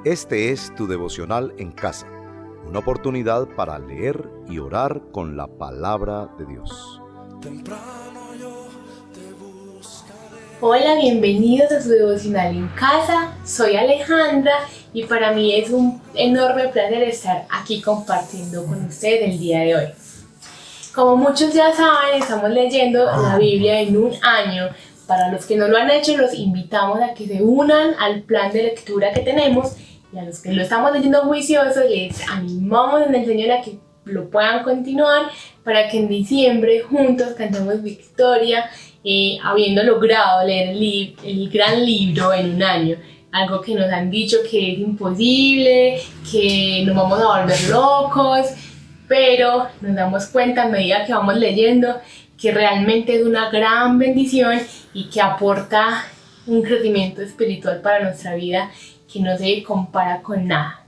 Este es tu devocional en casa, una oportunidad para leer y orar con la palabra de Dios. Hola, bienvenidos a su devocional en casa. Soy Alejandra y para mí es un enorme placer estar aquí compartiendo con ustedes el día de hoy. Como muchos ya saben, estamos leyendo la Biblia en un año. Para los que no lo han hecho, los invitamos a que se unan al plan de lectura que tenemos, y a los que lo estamos leyendo juiciosos, les animamos en el Señor a que lo puedan continuar para que en diciembre juntos cantemos victoria, habiendo logrado leer el gran libro en un año. Algo que nos han dicho que es imposible, que nos vamos a volver locos, pero nos damos cuenta a medida que vamos leyendo que realmente es una gran bendición y que aporta un crecimiento espiritual para nuestra vida que no se compara con nada.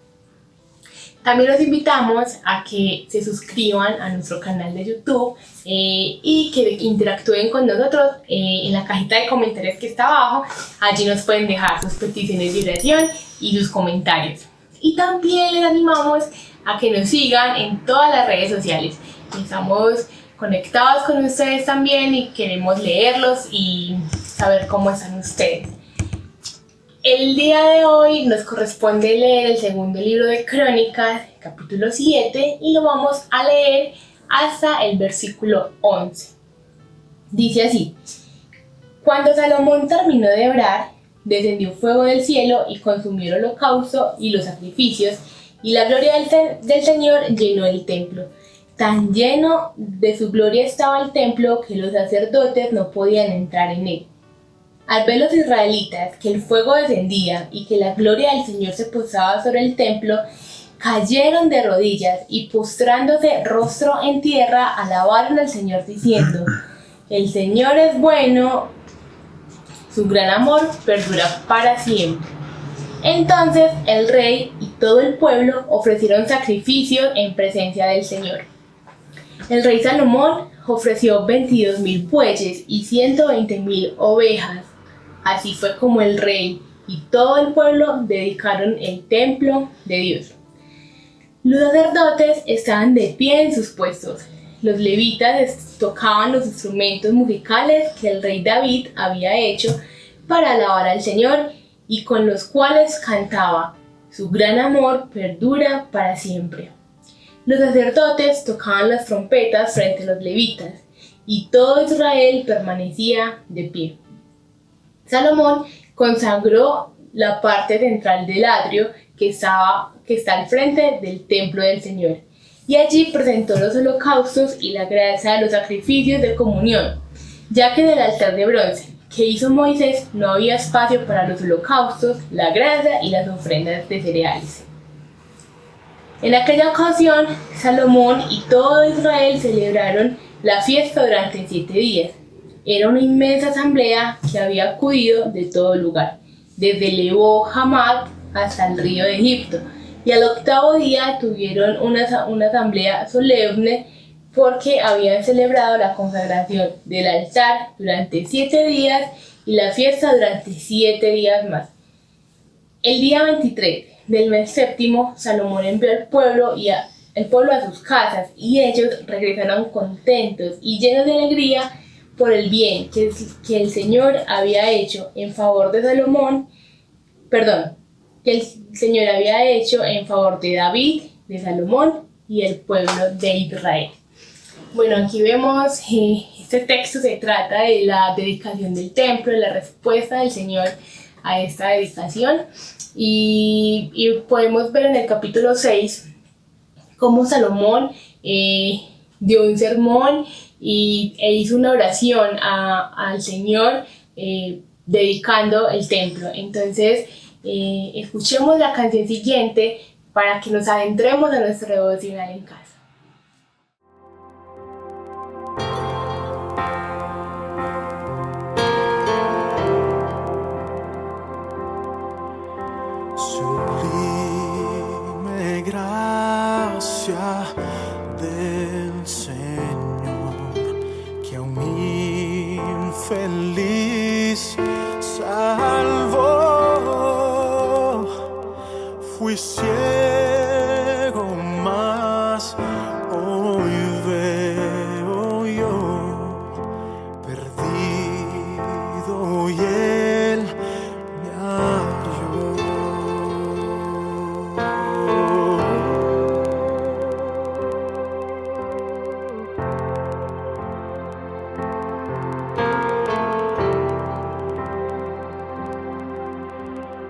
También los invitamos a que se suscriban a nuestro canal de YouTube y que interactúen con nosotros en la cajita de comentarios que está abajo. Allí nos pueden dejar sus peticiones de oración y sus comentarios. Y también les animamos a que nos sigan en todas las redes sociales. Estamos conectados con ustedes también y queremos leerlos y saber cómo están ustedes. El día de hoy nos corresponde leer el segundo libro de Crónicas, capítulo 7, y lo vamos a leer hasta el versículo 11. Dice así: Cuando Salomón terminó de orar, descendió fuego del cielo y consumió el holocausto y los sacrificios, y la gloria del Señor llenó el templo. Tan lleno de su gloria estaba el templo que los sacerdotes no podían entrar en él. Al ver los israelitas que el fuego descendía y que la gloria del Señor se posaba sobre el templo, cayeron de rodillas y postrándose rostro en tierra alabaron al Señor diciendo: El Señor es bueno, su gran amor perdura para siempre. Entonces el rey y todo el pueblo ofrecieron sacrificios en presencia del Señor. El rey Salomón ofreció 22,000 bueyes y 120,000 ovejas. Así fue como el rey y todo el pueblo dedicaron el templo de Dios. Los sacerdotes estaban de pie en sus puestos. Los levitas tocaban los instrumentos musicales que el rey David había hecho para alabar al Señor y con los cuales cantaba: Su gran amor perdura para siempre. Los sacerdotes tocaban las trompetas frente a los levitas, y todo Israel permanecía de pie. Salomón consagró la parte central del atrio que está al frente del templo del Señor, y allí presentó los holocaustos y la grasa de los sacrificios de comunión, ya que en el altar de bronce que hizo Moisés no había espacio para los holocaustos, la grasa y las ofrendas de cereales. En aquella ocasión, Salomón y todo Israel celebraron la fiesta durante 7 días. Era una inmensa asamblea que había acudido de todo lugar, desde Lebo Hamad hasta el río de Egipto, y al 8º día tuvieron una asamblea solemne porque habían celebrado la consagración del altar durante 7 días y la fiesta durante 7 días más. El día 23 del mes séptimo, Salomón envió al pueblo a sus casas, y ellos regresaron contentos y llenos de alegría por el bien que el Señor había hecho en favor de David, de Salomón y el pueblo de Israel. Bueno, aquí vemos este texto se trata de la dedicación del templo, de la respuesta del Señor a esta dedicación, y podemos ver en el capítulo 6 cómo Salomón dio un sermón e hizo una oración al Señor dedicando el templo. Entonces escuchemos la canción siguiente para que nos adentremos a nuestro devocional en casa. Sublime gracia del Señor, que a un infeliz salvó. fui ciego, mas hoy veo yo, perdido, y Él me halló.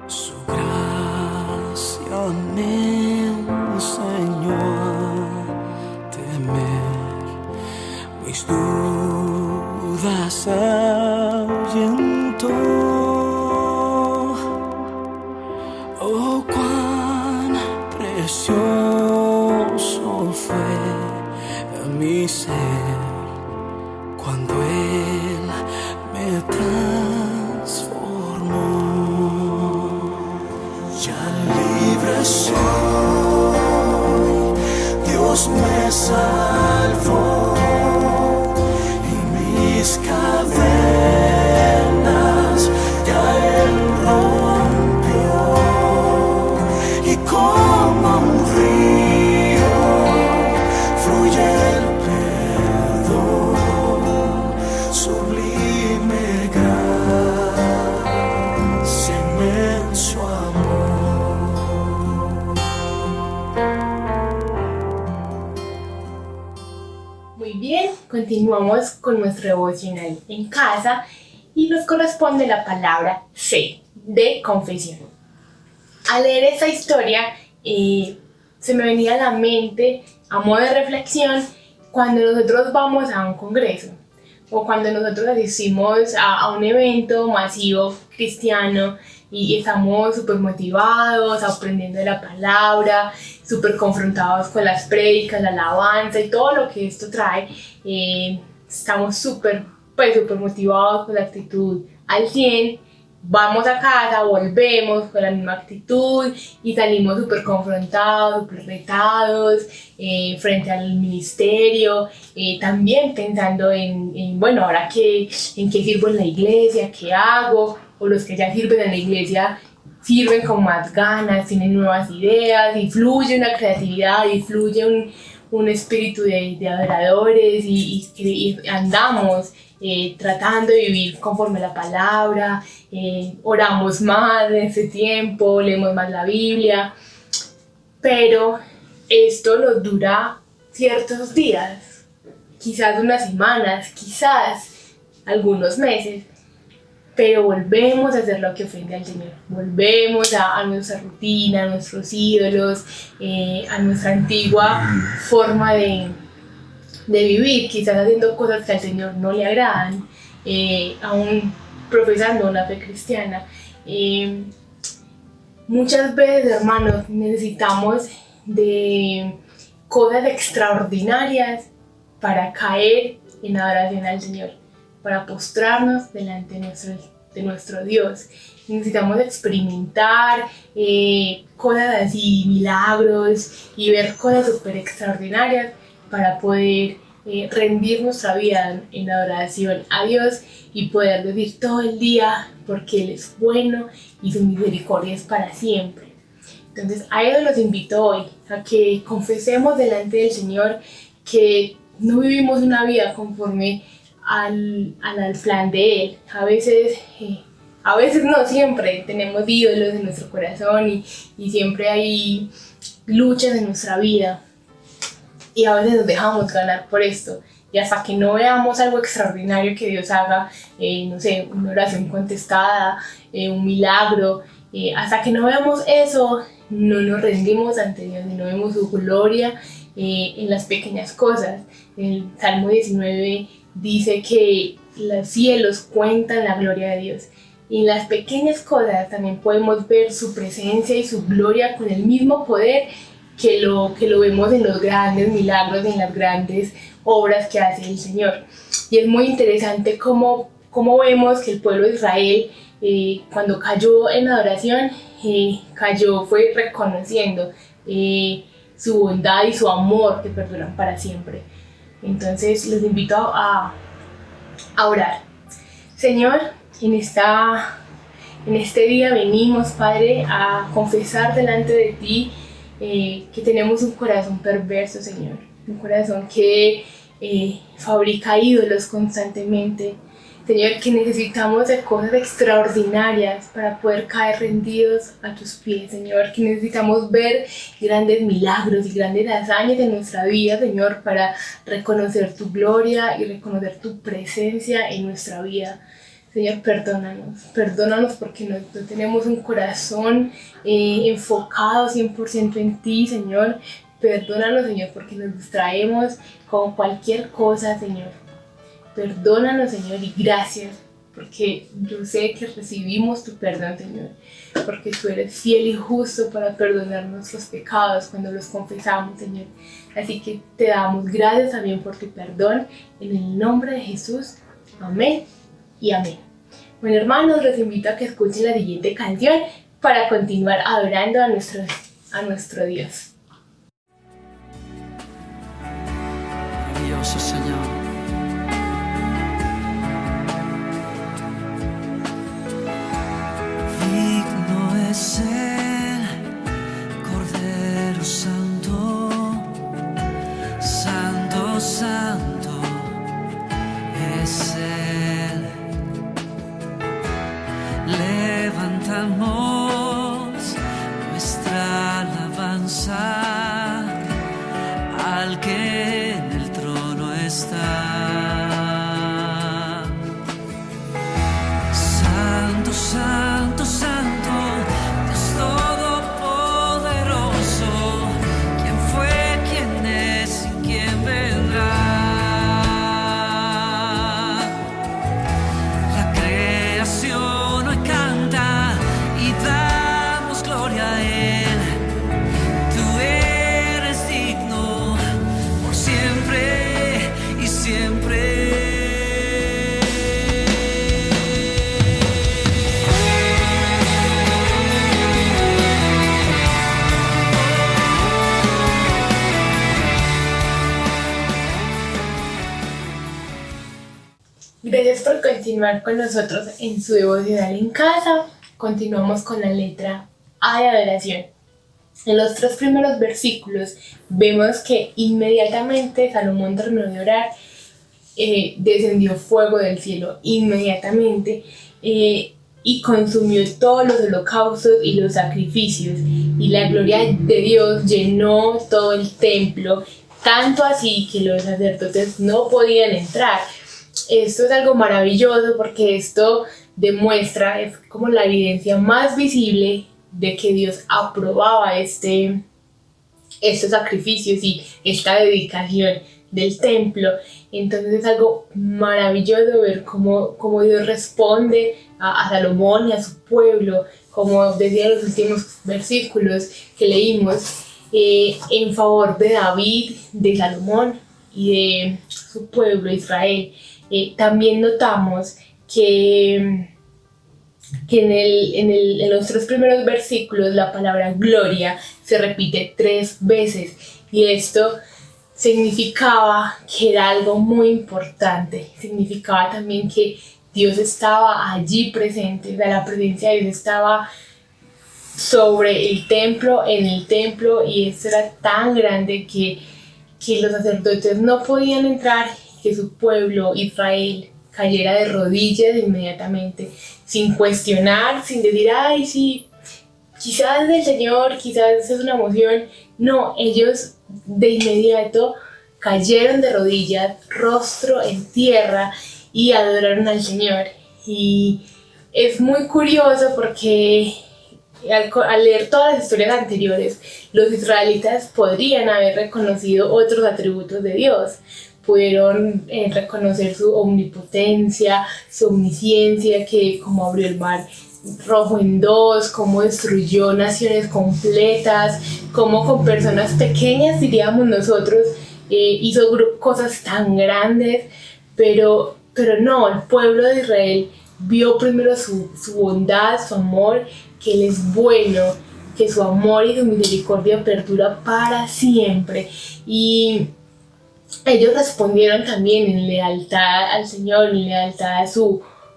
Su gracia me enseñó a temer, mis dudas ahuyentó. Oh, cuán precioso fue mi ser cuando Él me transformó. Ya libre soy, Dios me salvó, y mis cadenas ya Él rompió, y como un río fluye el perdón, sublime gracia, inmenso amor. Muy bien, continuamos con nuestro devocional en casa y nos corresponde la palabra C, de confesión. Al leer esta historia, se me venía a la mente, a modo de reflexión, cuando nosotros vamos a un congreso o cuando nosotros asistimos a un evento masivo cristiano y estamos súper motivados, aprendiendo de la palabra, súper confrontados con las prédicas, la alabanza y todo lo que esto trae. Estamos súper motivados con la actitud al 100. Vamos a casa, volvemos con la misma actitud y salimos súper confrontados, súper retados frente al ministerio, también pensando bueno, ahora en qué sirvo en la iglesia, qué hago, o los que ya sirven en la iglesia sirven con más ganas, tienen nuevas ideas y fluye una creatividad y fluye un espíritu de adoradores y andamos tratando de vivir conforme a la palabra, oramos más en ese tiempo, leemos más la Biblia, pero esto nos dura ciertos días, quizás unas semanas, quizás algunos meses, pero volvemos a hacer lo que ofende al Señor, volvemos a nuestra rutina, a nuestros ídolos, a nuestra antigua forma de vivir, quizás haciendo cosas que al Señor no le agradan, aún profesando una fe cristiana. Muchas veces, hermanos, necesitamos de cosas extraordinarias para caer en adoración al Señor, para postrarnos delante de nuestro Dios. Necesitamos experimentar cosas así, milagros, y ver cosas súper extraordinarias para poder rendir nuestra vida en adoración a Dios y poder decir todo el día porque Él es bueno y su misericordia es para siempre. Entonces a eso los invito hoy, a que confesemos delante del Señor que no vivimos una vida conforme al plan de Él. A veces no, siempre tenemos ídolos en nuestro corazón y siempre hay luchas en nuestra vida y a veces nos dejamos ganar por esto, y hasta que no veamos algo extraordinario que Dios haga, no sé, una oración contestada, un milagro, hasta que no veamos eso, no nos rendimos ante Dios y no vemos su gloria en las pequeñas cosas. El Salmo 19 dice que los cielos cuentan la gloria de Dios, y en las pequeñas cosas también podemos ver su presencia y su gloria con el mismo poder que lo vemos en los grandes milagros, en las grandes obras que hace el Señor. Y es muy interesante cómo vemos que el pueblo de Israel, cuando cayó en adoración, fue reconociendo su bondad y su amor que perduran para siempre. Entonces los invito a orar. Señor, en esta En este día venimos, Padre, a confesar delante de ti que tenemos un corazón perverso, Señor. Un corazón que fabrica ídolos constantemente. Señor, que necesitamos de cosas extraordinarias para poder caer rendidos a tus pies, Señor, que necesitamos ver grandes milagros y grandes hazañas en nuestra vida, Señor, para reconocer tu gloria y reconocer tu presencia en nuestra vida. Señor, perdónanos porque no tenemos un corazón enfocado 100% en ti, Señor. Perdónanos, Señor, porque nos distraemos con cualquier cosa, Señor. Perdónanos, Señor, y gracias, porque yo sé que recibimos tu perdón, Señor, porque tú eres fiel y justo para perdonar nuestros pecados cuando los confesamos, Señor. Así que te damos gracias también por tu perdón, en el nombre de Jesús. Amén y amén. Bueno, hermanos, los invito a que escuchen la siguiente canción para continuar adorando a nuestro Dios. Maravilloso, Señor. Digno es el Cordero Santo, Santo, Santo es Él. Levantamos nuestra alabanza al que en el trono está. Santo, Santo, Santo, Dios Todopoderoso, ¿quién fue, quién es y quién vendrá? La creación hoy canta y damos gloria a Él. Tú eres digno por siempre y siempre. Gracias por continuar con nosotros en su devocional en casa. Continuamos con la letra A de adoración. En los 3 primeros versículos vemos que inmediatamente Salomón terminó de orar, descendió fuego del cielo inmediatamente y consumió todos los holocaustos y los sacrificios, y la gloria de Dios llenó todo el templo, tanto así que los sacerdotes no podían entrar. Esto es algo maravilloso porque esto demuestra, es como la evidencia más visible de que Dios aprobaba estos sacrificios y esta dedicación del templo. Entonces es algo maravilloso ver cómo Dios responde a Salomón y a su pueblo, como decía en los últimos versículos que leímos, en favor de David, de Salomón y de su pueblo Israel. También notamos que en los 3 primeros versículos la palabra gloria se repite 3 veces, y esto significaba que era algo muy importante. Significaba también que Dios estaba allí presente, o sea, la presencia de Dios estaba sobre el templo, en el templo, y esto era tan grande que los sacerdotes no podían entrar, que su pueblo Israel cayera de rodillas inmediatamente, sin cuestionar, sin decir, ay, sí, quizás es del Señor, quizás es una emoción. No, ellos de inmediato cayeron de rodillas, rostro en tierra, y adoraron al Señor. Y es muy curioso porque al leer todas las historias anteriores, los israelitas podrían haber reconocido otros atributos de Dios. Pudieron reconocer su omnipotencia, su omnisciencia, que como abrió el mar Rojo en 2, cómo destruyó naciones completas, cómo con personas pequeñas, diríamos nosotros, hizo cosas tan grandes, pero no, el pueblo de Israel vio primero su bondad, su amor, que Él es bueno, que su amor y su misericordia perdura para siempre. Y ellos respondieron también en lealtad al Señor, en lealtad a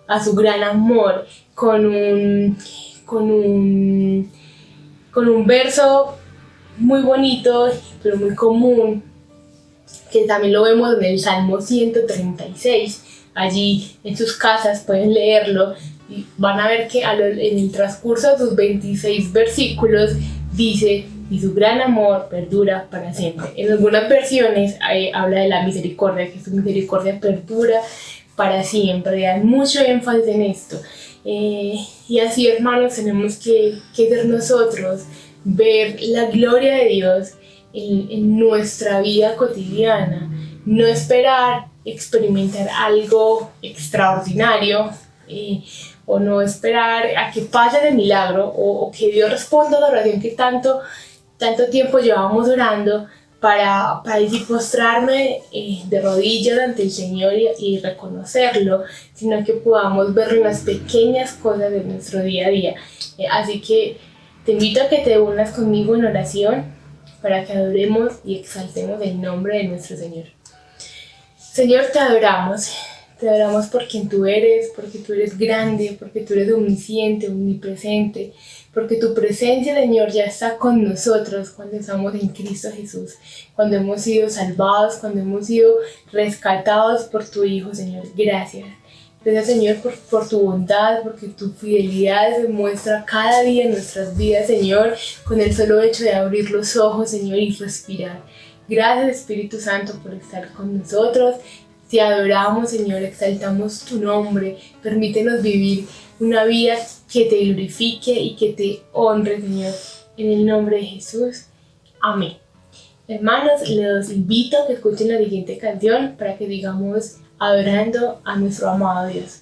a su gran amor con un verso muy bonito, pero muy común, que también lo vemos en el Salmo 136. Allí en sus casas pueden leerlo y van a ver que en el transcurso de sus 26 versículos dice: y su gran amor perdura para siempre. En algunas versiones habla de la misericordia, que su misericordia perdura para siempre. Dan mucho énfasis en esto. Y así, hermanos, tenemos que ser nosotros, ver la gloria de Dios en nuestra vida cotidiana, no esperar experimentar algo extraordinario, o no esperar a que pase de milagro o que Dios responda a la oración que tanto tiempo llevamos orando para ir postrarme de rodillas ante el Señor y reconocerlo, sino que podamos ver las pequeñas cosas de nuestro día a día. Así que te invito a que te unas conmigo en oración para que adoremos y exaltemos el nombre de nuestro Señor. Señor, te adoramos por quien tú eres, porque tú eres grande, porque tú eres omnisciente, omnipresente, porque tu presencia, Señor, ya está con nosotros cuando estamos en Cristo Jesús, cuando hemos sido salvados, cuando hemos sido rescatados por tu Hijo, Señor. Gracias. Gracias, Señor, por tu bondad, porque tu fidelidad se muestra cada día en nuestras vidas, Señor, con el solo hecho de abrir los ojos, Señor, y respirar. Gracias, Espíritu Santo, por estar con nosotros. Te adoramos, Señor, exaltamos tu nombre. Permítenos vivir una vida que te glorifique y que te honre, Señor. En el nombre de Jesús. Amén. Hermanos, les invito a que escuchen la siguiente canción para que digamos adorando a nuestro amado Dios.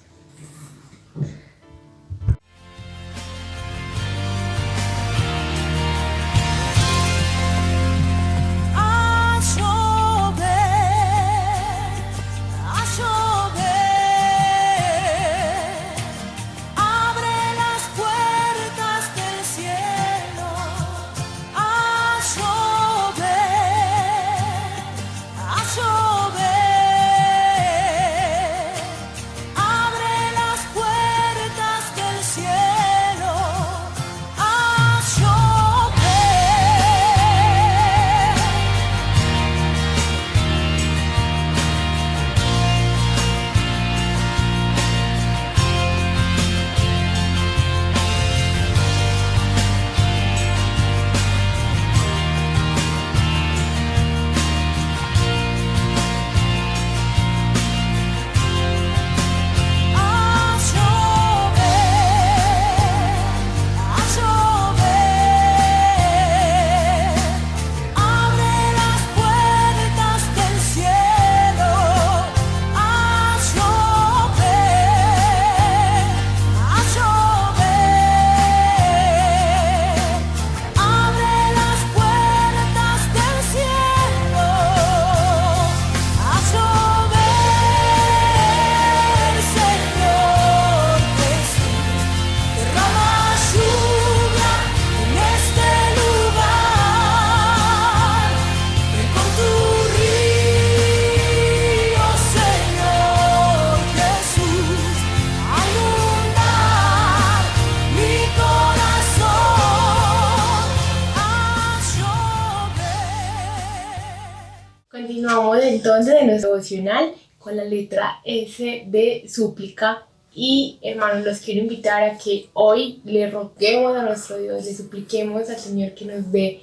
Continuamos entonces en nuestro devocional con la letra S de súplica. Y hermanos, los quiero invitar a que hoy le roguemos a nuestro Dios, le supliquemos al Señor que nos dé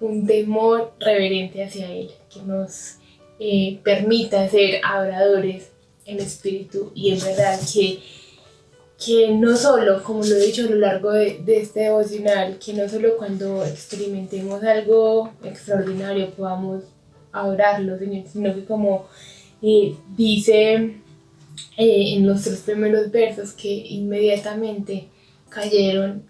un temor reverente hacia Él, que nos permita ser adoradores en espíritu y en verdad, que no solo, como lo he dicho a lo largo de este devocional, que no solo cuando experimentemos algo extraordinario podamos adorarlo, sino que como dice en los 3 primeros versos, que inmediatamente cayeron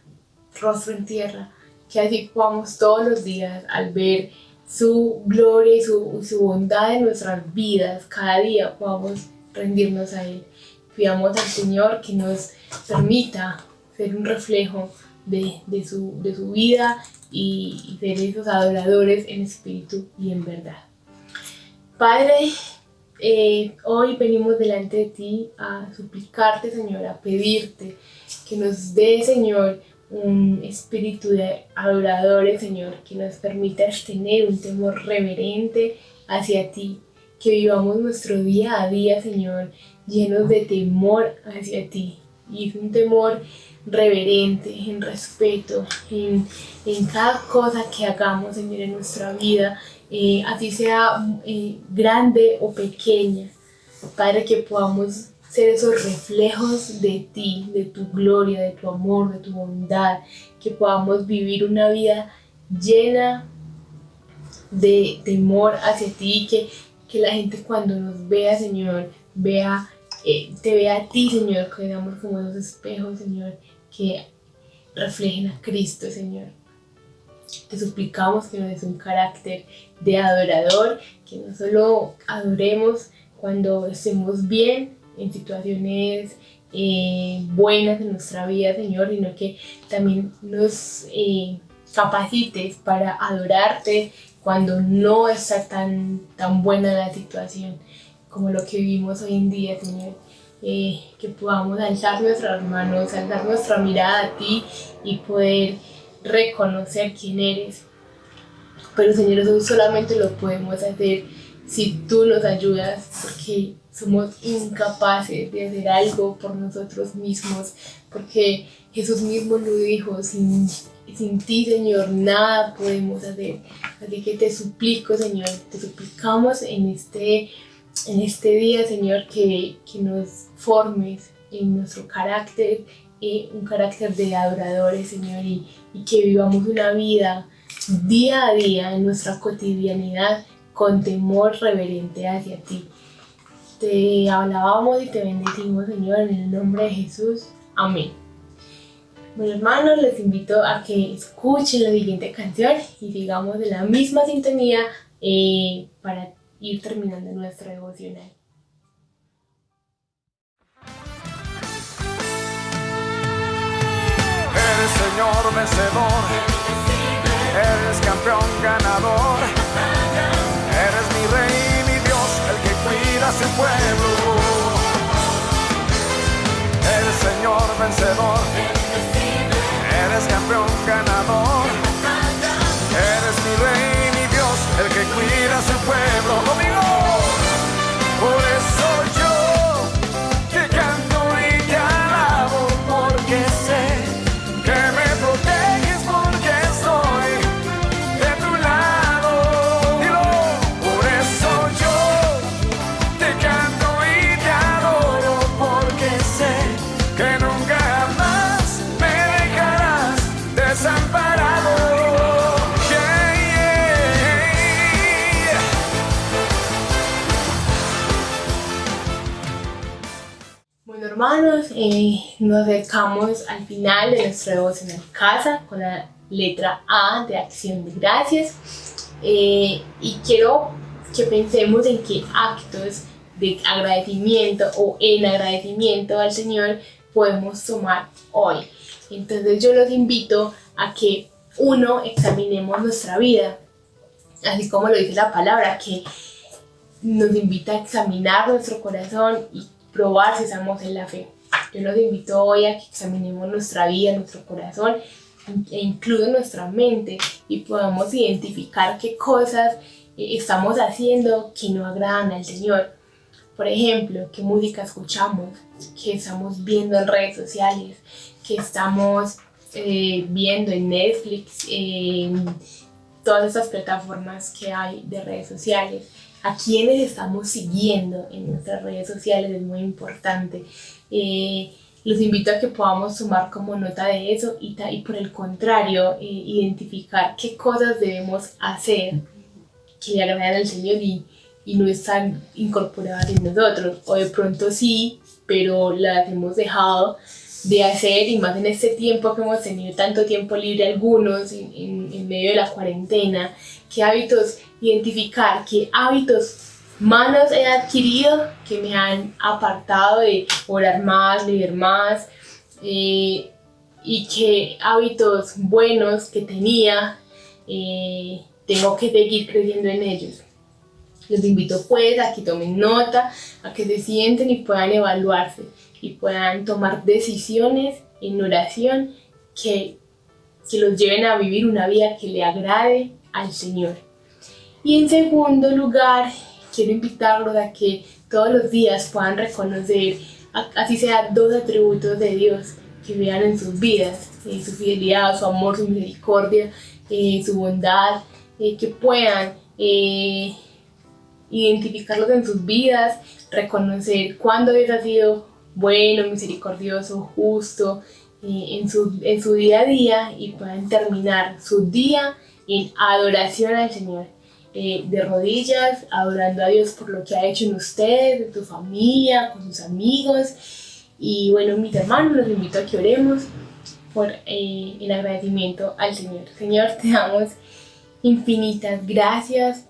rostro en tierra, que así podamos todos los días, al ver su gloria y su bondad en nuestras vidas, cada día podamos rendirnos a Él. Pidamos al Señor que nos permita ser un reflejo de su vida y ser esos adoradores en espíritu y en verdad. Padre, Hoy venimos delante de ti a suplicarte, Señor, a pedirte que nos dé, Señor, un espíritu de adoradores, Señor, que nos permita tener un temor reverente hacia ti, que vivamos nuestro día a día, Señor, llenos de temor hacia ti. Y es un temor reverente, en respeto, en cada cosa que hagamos, Señor, en nuestra vida, así sea grande o pequeña, Padre, que podamos ser esos reflejos de ti, de tu gloria, de tu amor, de tu bondad, que podamos vivir una vida llena de temor hacia ti, que la gente cuando nos vea, Señor, te vea a ti, Señor, que veamos como esos espejos, Señor, que reflejen a Cristo, Señor. Te suplicamos que nos des un carácter de adorador, que no solo adoremos cuando estemos bien en situaciones buenas en nuestra vida, Señor, sino que también nos capacites para adorarte cuando no está tan buena la situación como lo que vivimos hoy en día, Señor. Que podamos alzar nuestras manos, alzar nuestra mirada a ti y poder reconocer quién eres. Pero, Señor, eso solamente lo podemos hacer si tú nos ayudas, porque somos incapaces de hacer algo por nosotros mismos, porque Jesús mismo lo dijo: sin ti, Señor, nada podemos hacer. Así que te suplico, Señor, te suplicamos en este día, Señor, que nos formes en nuestro carácter, un carácter de adoradores, Señor, y que vivamos una vida día a día en nuestra cotidianidad con temor reverente hacia ti. Te alabamos y te bendecimos, Señor, en el nombre de Jesús. Amén. Bueno, hermanos, les invito a que escuchen la siguiente canción y sigamos de la misma sintonía para ir terminando nuestra devocional. Eres Señor vencedor, eres campeón ganador, eres mi Rey, mi Dios, el que cuida a su pueblo. Eres Señor vencedor, eres campeón ganador, eres mi Rey, mi Dios, el que cuida a su pueblo. Conmigo, por eso yo te canto y te alabo, porque sé que me proteges, porque estoy de tu lado. Dilo, por eso yo te canto y te adoro, porque sé que nunca jamás me dejarás desamparado. Bueno, hermanos, nos acercamos al final de nuestra devoción en casa con la letra A de acción de gracias, y quiero que pensemos en qué actos de agradecimiento o en agradecimiento al Señor podemos tomar hoy. Entonces yo los invito a que examinemos nuestra vida, así como lo dice la palabra, que nos invita a examinar nuestro corazón y probar si estamos en la fe. Yo los invito hoy a que examinemos nuestra vida, nuestro corazón e incluso nuestra mente, y podamos identificar qué cosas estamos haciendo que no agradan al Señor. Por ejemplo, qué música escuchamos, qué estamos viendo en redes sociales, qué estamos viendo en Netflix, en todas esas plataformas que hay de redes sociales. A quienes estamos siguiendo en nuestras redes sociales es muy importante. Los invito a que podamos tomar como nota de eso y por el contrario, identificar qué cosas debemos hacer que le agraden al Señor y no están incorporadas en nosotros, o de pronto sí, pero las hemos dejado de hacer, y más en este tiempo que hemos tenido tanto tiempo libre algunos en medio de la cuarentena. ¿Qué hábitos identificar? ¿Qué hábitos malos he adquirido que me han apartado de orar más, leer más? Y qué hábitos buenos que tenía tengo que seguir creciendo en ellos. los invito pues a que tomen nota, a que se sienten y puedan evaluarse y puedan tomar decisiones en oración que los lleven a vivir una vida que le agrade al Señor. Y en segundo lugar, quiero invitarlos a que todos los días puedan reconocer, así sea 2 atributos de Dios que vean en sus vidas, su fidelidad, su amor, su misericordia, su bondad, que puedan identificarlos en sus vidas, reconocer cuándo Dios ha sido bueno, misericordioso, justo en su día a día, y puedan terminar su día en adoración al Señor, de rodillas, adorando a Dios por lo que ha hecho en ustedes, en tu familia, con sus amigos. Y bueno, mis hermanos, los invito a que oremos en agradecimiento al Señor. Señor, te damos infinitas gracias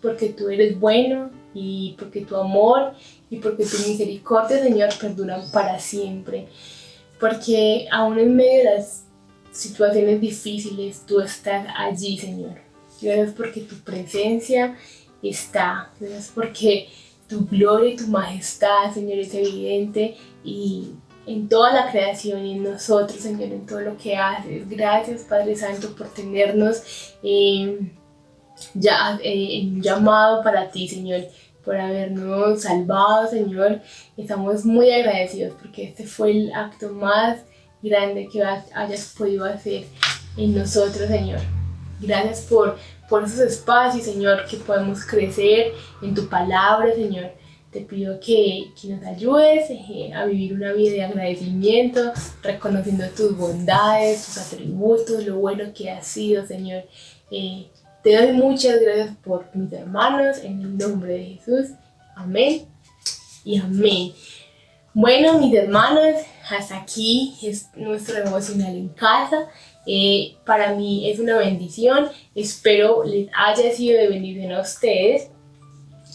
porque tú eres bueno, y porque tu amor y porque tu misericordia, Señor, perduran para siempre. Porque aún en medio de las situaciones difíciles, tú estás allí, Señor. Gracias porque tu presencia está. Gracias porque tu gloria y tu majestad, Señor, es evidente y en toda la creación y en nosotros, Señor, en todo lo que haces. Gracias, Padre Santo, por tenernos en un llamado para ti, Señor, por habernos salvado, Señor. Estamos muy agradecidos porque este fue el acto más grande que hayas podido hacer en nosotros, Señor. Gracias por esos espacios, Señor, que podemos crecer en tu palabra, Señor. Te pido que nos ayudes a vivir una vida de agradecimiento, reconociendo tus bondades, tus atributos, lo bueno que has sido, Señor. Te doy muchas gracias por mis hermanos, en el nombre de Jesús. Amén y amén. Bueno, mis hermanos, hasta aquí es nuestro devocional en casa. Para mí es una bendición. Espero les haya sido de bendición a ustedes.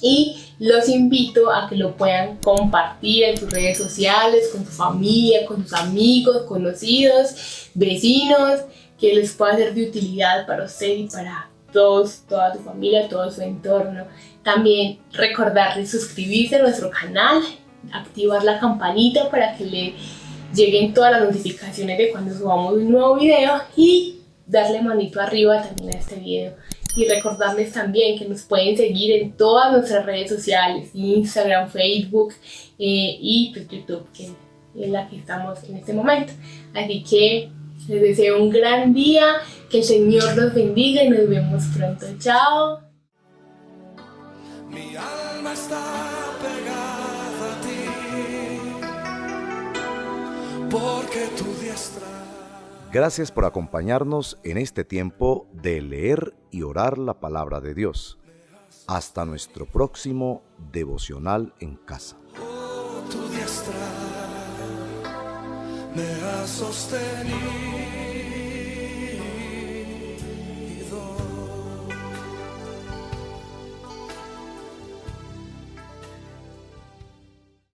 Y los invito a que lo puedan compartir en sus redes sociales, con su familia, con sus amigos, conocidos, vecinos, que les pueda ser de utilidad para usted y para toda tu familia, todo su entorno. También recordarles suscribirse a nuestro canal, activar la campanita para que le lleguen todas las notificaciones de cuando subamos un nuevo video, y darle manito arriba también a este video. Y recordarles también que nos pueden seguir en todas nuestras redes sociales, Instagram, Facebook y pues YouTube, que es la que estamos en este momento. Así que les deseo un gran día, que el Señor los bendiga y nos vemos pronto. Chao. Mi alma está pegada a ti, porque tu diestra. Gracias por acompañarnos en este tiempo de leer y orar la palabra de Dios. Hasta nuestro próximo devocional en casa. Oh, tu diestra me ha sostenido.